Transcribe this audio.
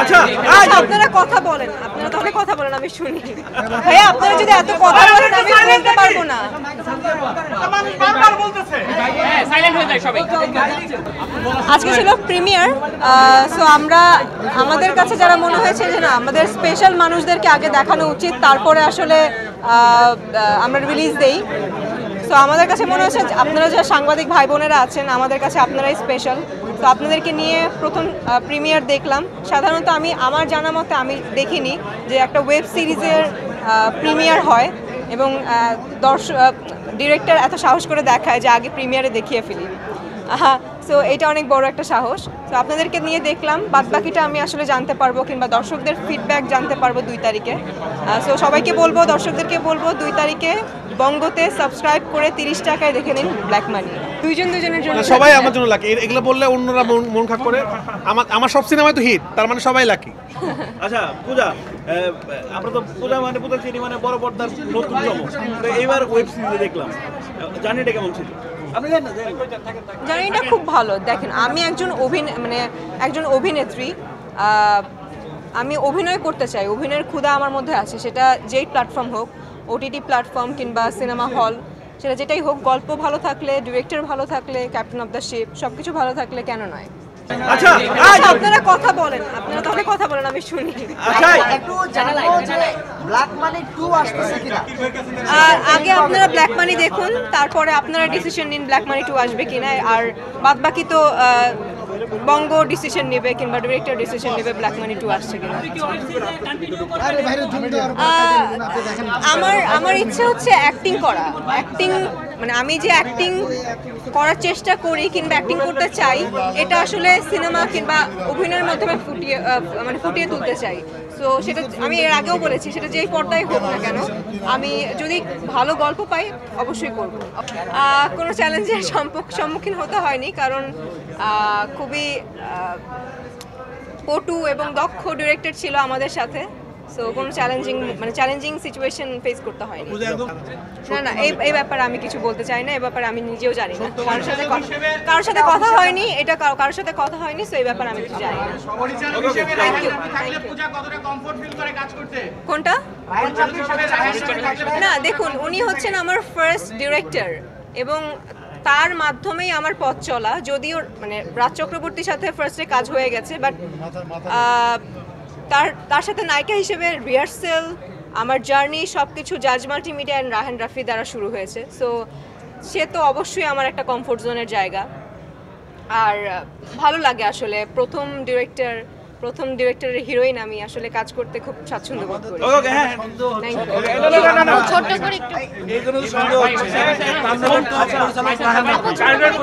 আচ্ছা আপনারা কথা বলেন, আপনারা তাহলে কথা বলেন, আমি শুনি। ভাইয়া আপনারা যদি এত কথা বলেন আমি বলতে পারবো না। আজকে ছিল প্রিমিয়ার, সো আমাদের কাছে যারা মনে হয়েছে যে না আমাদের স্পেশাল মানুষদেরকে আগে দেখানো উচিত, তারপরে আসলে আমরা রিলিজ দেই। তো আমাদের কাছে মনে হচ্ছে আপনারা যারা সাংবাদিক ভাই বোনেরা আছেন আমাদের কাছে আপনারাই স্পেশাল। তো আপনাদেরকে নিয়ে প্রথম প্রিমিয়ার দেখলাম। সাধারণত আমার জানা মতে আমি দেখিনি যে একটা ওয়েব সিরিজের প্রিমিয়ার হয় এবং ডিরেক্টর এত সাহস করে দেখায় যে আগে প্রিমিয়ারে দেখিয়ে ফেলি। সো এটা অনেক বড় একটা সাহস। তো আপনাদেরকে নিয়ে দেখলাম, বাদবাকিটা আমি আসলে জানতে পারবো কিংবা দর্শকদের ফিডব্যাক জানতে পারবো 2 তারিখে। সো সবাইকে বলবো, দর্শকদেরকে বলবো 2 তারিখে বঙ্গতে সাবস্ক্রাইব করে 30 টাকায় দেখে নিন ব্ল্যাক মানি। দুজনের জন্য সবাই আমার জন্য লাকি, এগুলো বললে অন্যরা মন খারাপ করে। আমার সব সিনেমায় তো হিট, তার মানে সবাই লাকি। আচ্ছা পূজা, আমরা তো পূজা চিনি মানে বড় পর্দার নতুন চমক। এইবার ওয়েব সিরিজে দেখলাম, জার্নিটা কেমন ছিল? জার্নিটা খুব ভালো। দেখেন আমি একজন অভিনেত্রী, আমি অভিনয় করতে চাই, অভিনয়ের ক্ষুধা আমার মধ্যে আছে। সেটা যেই প্ল্যাটফর্ম হোক, ওটিটি প্ল্যাটফর্ম কিংবা সিনেমা হল, সেটা যেটাই হোক, গল্প ভালো থাকলে, ডিরেক্টর ভালো থাকলে, ক্যাপ্টেন অফ দ্য শিপ সবকিছু ভালো থাকলে কেন নয়। আচ্ছা আপনারা কথা বলেন, আপনারা তাহলে কথা বলেন, আমি শুনি। আচ্ছা একটু জানাবো যে ব্ল্যাক মানি 2 আসতেছে কিনা। আগে আপনারা ব্ল্যাক মানি দেখুন, তারপরে আপনারা ডিসিশন নিন ব্ল্যাক মানি 2 আসবে কিনা। আর বাদবাকি তো বঙ্গ ডিসিশন নেবে কিংবা ডিরেক্টর ডিসিশন নেবে ব্ল্যাক মানি 2 আসছে কিনা। আমার ইচ্ছে হচ্ছে অ্যাক্টিং করা। আমি যে অ্যাক্টিং করার চেষ্টা করি কিংবা অ্যাক্টিং করতে চাই, এটা আসলে সিনেমা কিংবা অভিনয়ের মাধ্যমে ফুটিয়ে তুলতে চাই। সো সেটা আমি এর আগেও বলেছি, সেটা যেই পর্দায় হোক না কেন, আমি যদি ভালো গল্প পাই অবশ্যই করব। কোনো চ্যালেঞ্জের সম্মুখীন হতে হয়নি, কারণ খুবই পটু এবং দক্ষ ডিরেক্টর ছিল আমাদের সাথে। সো কোনো চ্যালেঞ্জিং সিচুয়েশন ফেস করতে হয়নি। না এই ব্যাপারে আমি কিছু বলতে চাই না, এই ব্যাপারে আমি নিজেও জানি না, কারোর সাথে কথা হয়নি, এটা কারোর সাথে কথা হয়নি। সো এই ব্যাপারে আমি কিছু জানি না। কোনটা? না দেখুন, উনি হচ্ছেন আমার ফার্স্ট ডিরেক্টর এবং তার মাধ্যমেই আমার পথ চলা। যদিও রাজ চক্রবর্তীর সাথে ফার্স্টে কাজ হয়ে গেছে, বাট তার সাথে নায়িকা হিসেবে রিহার্সেল, আমার জার্নি সবকিছু জাজ মাল্টিমিডিয়া অ্যান্ড রাহান রাফি দ্বারা শুরু হয়েছে। সো সে তো অবশ্যই আমার একটা কমফোর্ট জোনের জায়গা। আর ভালো লাগে আসলে প্রথম ডিরেক্টরের হিরোইন আমি আসলে কাজ করতে খুব স্বাচ্ছন্দ্য বোধ করি। ছোট্ট করে একটু